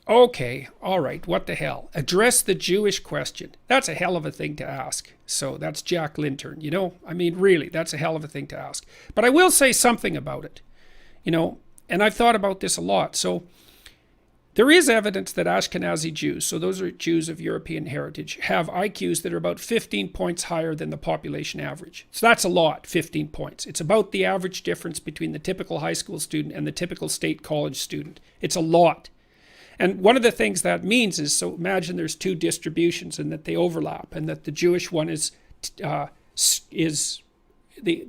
Okay, all right, what the hell? Address the Jewish question. That's a hell of a thing to ask. So that's Jack Lintern, you know? I mean, really, that's a hell of a thing to ask. But I will say something about it, you know? And I've thought about this a lot. So there is evidence that Ashkenazi Jews, so those are Jews of European heritage, have IQs that are about 15 points higher than the population average. So that's a lot, 15 points. It's about the average difference between the typical high school student and the typical state college student. It's a lot. And one of the things that means is, so imagine there's two distributions and that they overlap, and that the Jewish one is the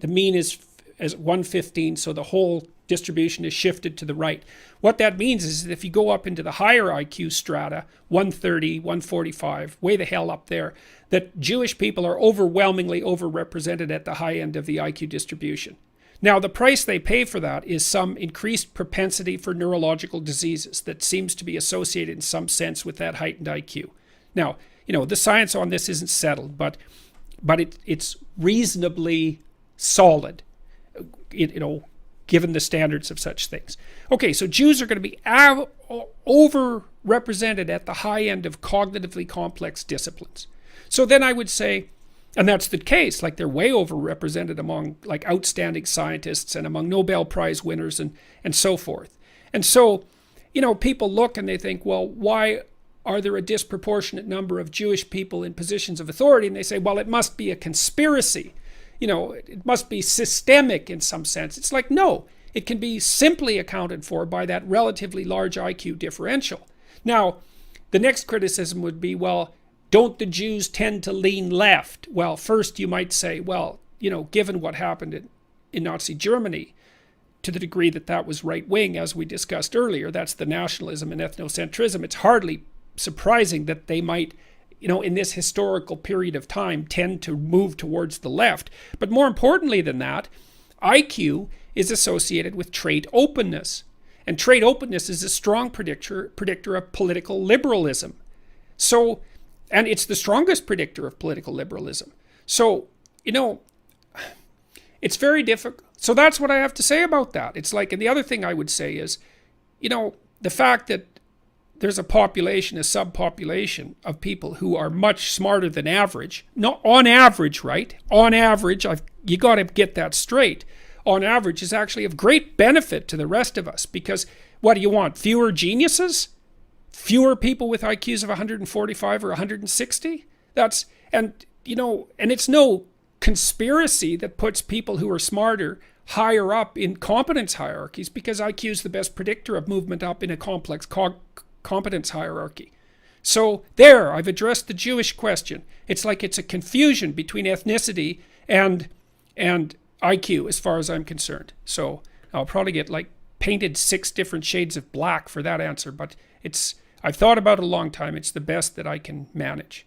mean is as 115, so the whole distribution is shifted to the right. What that means is that if you go up into the higher IQ strata, 130, 145, way the hell up there, that Jewish people are overwhelmingly overrepresented at the high end of the IQ distribution. Now, the price they pay for that is some increased propensity for neurological diseases that seems to be associated in some sense with that heightened IQ. Now, you know, the science on this isn't settled, but it's reasonably solid, you know, given the standards of such things. Okay, so Jews are going to be overrepresented at the high end of cognitively complex disciplines. So then I would say, and that's the case, like they're way overrepresented among like outstanding scientists and among Nobel Prize winners and so forth. And so, you know, people look and they think, well, why are there a disproportionate number of Jewish people in positions of authority? And they say, well, it must be a conspiracy. You know, it must be systemic in some sense. It's like, no, it can be simply accounted for by that relatively large IQ differential. Now, the next criticism would be, well, don't the Jews tend to lean left? Well, first you might say, well, you know, given what happened in Nazi Germany, to the degree that that was right wing, as we discussed earlier, that's the nationalism and ethnocentrism, it's hardly surprising that they might, you know, in this historical period of time, tend to move towards the left. But more importantly than that, IQ is associated with trait openness. And trait openness is a strong predictor of political liberalism. So, and it's the strongest predictor of political liberalism. So, you know, it's very difficult. So that's what I have to say about that. It's like, and the other thing I would say is, you know, the fact that there's a population, a subpopulation of people who are much smarter than average. Not on average, right? On average, you got to get that straight. On average is actually of great benefit to the rest of us, because what do you want? Fewer geniuses? Fewer people with IQs of 145 or 160? That's, and you know, and it's no conspiracy that puts people who are smarter higher up in competence hierarchies, because IQ is the best predictor of movement up in a complex competence hierarchy. So there, I've addressed the Jewish question. It's like it's a confusion between ethnicity and IQ as far as I'm concerned. So I'll probably get like painted 6 different shades of black for that answer, but I've thought about it a long time. It's the best that I can manage.